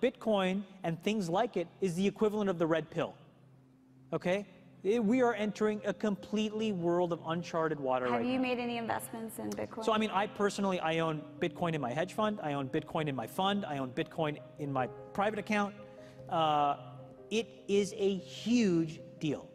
Bitcoin and things like it is the equivalent of the red pill, okay? We are entering a completely world of uncharted water right now. Have you made any investments in Bitcoin? So, I mean, I personally, I own Bitcoin in my hedge fund. I own Bitcoin in my fund. I own Bitcoin in my private account. It is a huge deal.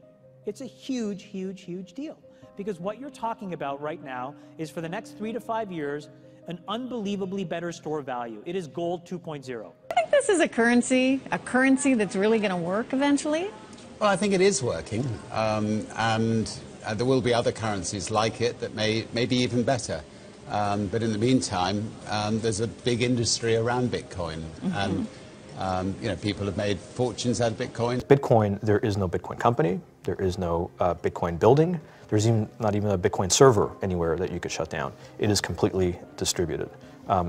It's a huge, huge, huge deal. Because what you're talking about right now is for the next 3 to 5 years, an unbelievably better store value. It is gold 2.0. I think this is a currency that's really going to work eventually. Well, I think it is working, and there will be other currencies like it that may be even better. But in the meantime, there's a big industry around Bitcoin, and you know, people have made fortunes out of Bitcoin. Bitcoin, there is no Bitcoin company, there is no Bitcoin building, there's not even a Bitcoin server anywhere that you could shut down. It is completely distributed.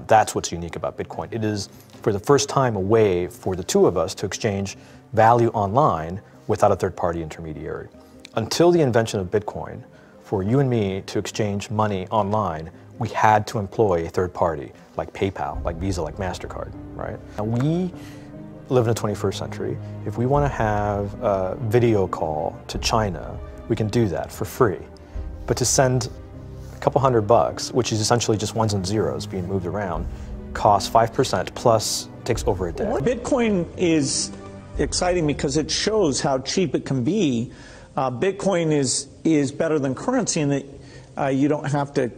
That's what's unique about Bitcoin. It is, for the first time, a way for the two of us to exchange value online without a third-party intermediary. Until the invention of Bitcoin, for you and me to exchange money online, we had to employ a third party, like PayPal, like Visa, like MasterCard, right? And we live in the 21st century. If we want to have a video call to China, we can do that for free. But to send a couple $100, which is essentially just ones and zeros being moved around, costs 5% plus takes over a day. Bitcoin is exciting because it shows how cheap it can be. Bitcoin is better than currency in that you don't have to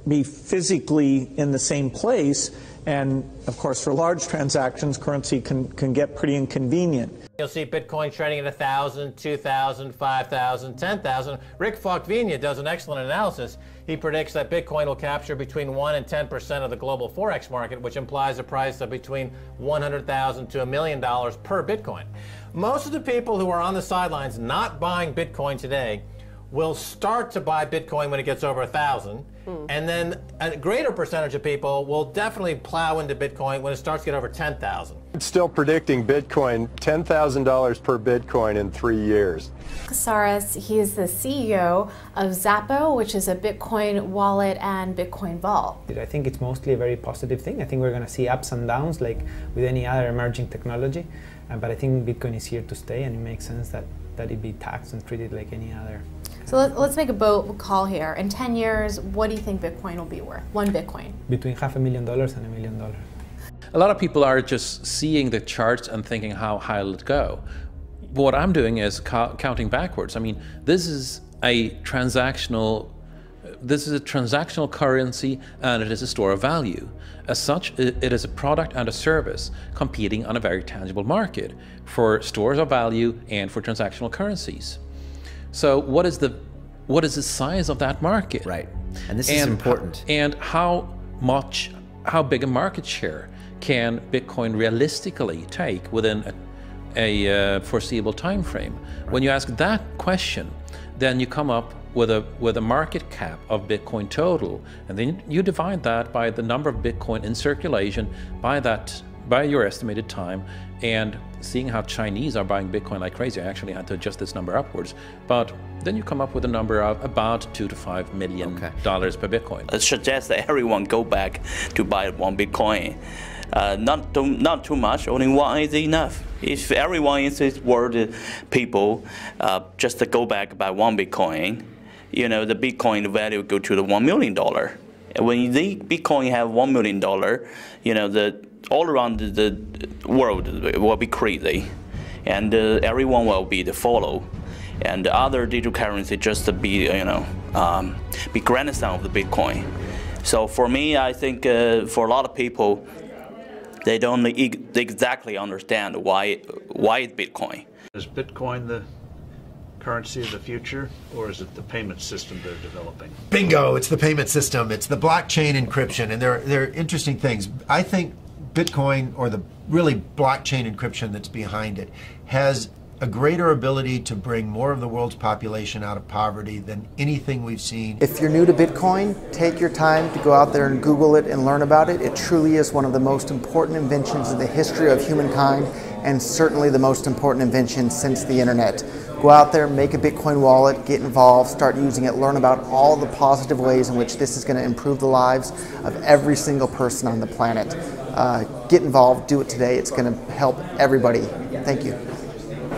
be physically in the same place. And of course, for large transactions, currency can get pretty inconvenient. You'll see Bitcoin trading at 1,000, 2,000, 5,000, 10,000. Rick Falkvinia does an excellent analysis. He predicts that Bitcoin will capture between 1 and 10% of the global Forex market, which implies a price of between $100,000 to $1 million per Bitcoin. Most of the people who are on the sidelines not buying Bitcoin today will start to buy Bitcoin when it gets over 1,000. And then a greater percentage of people will definitely plow into Bitcoin when it starts to get over 10,000. It's still predicting Bitcoin, $10,000 per Bitcoin in 3 years. Casares, he is the CEO of Zappo, which is a Bitcoin wallet and Bitcoin vault. I think it's mostly a very positive thing. I think we're going to see ups and downs like with any other emerging technology. But I think Bitcoin is here to stay, and it makes sense that it be taxed and treated like any other. So let's make a bold call here. In 10 years, what do you think Bitcoin will be worth? One Bitcoin? Between $500,000 and $1 million. A lot of people are just seeing the charts and thinking, how high will it go? What I'm doing is counting backwards. I mean, this is a transactional currency, and it is a store of value. As such, it is a product and a service competing on a very tangible market for stores of value and for transactional currencies. So what is the size of that market? Right, and this is important. And how big a market share can Bitcoin realistically take within a foreseeable time frame? Right. When you ask that question, then you come up with a market cap of Bitcoin total, and then you divide that by the number of Bitcoin in circulation by your estimated time. And seeing how Chinese are buying Bitcoin like crazy, I actually had to adjust this number upwards. But then you come up with a number of about $2 to $5 million per Bitcoin. I suggest that everyone go back to buy one Bitcoin. Not too much, only one is enough. If everyone in this world, people, just to go back buy one Bitcoin, you know, the Bitcoin value go to the $1 million. And when the Bitcoin have $1 million, you know, all around the world will be crazy, and everyone will be the follow, and the other digital currency just to be, you know, be grandson of the Bitcoin. So for me, I think for a lot of people, they don't exactly understand why it's Bitcoin. Is Bitcoin the currency of the future, or is it the payment system they're developing? Bingo! It's the payment system. It's the blockchain encryption, and they're interesting things. I think Bitcoin, or the really blockchain encryption that's behind it, has a greater ability to bring more of the world's population out of poverty than anything we've seen. If you're new to Bitcoin, take your time to go out there and Google it and learn about it. It truly is one of the most important inventions in the history of humankind, and certainly the most important invention since the internet. Go out there, make a Bitcoin wallet, get involved, start using it, learn about all the positive ways in which this is going to improve the lives of every single person on the planet. get involved, do it today. It's going to help everybody. Thank you.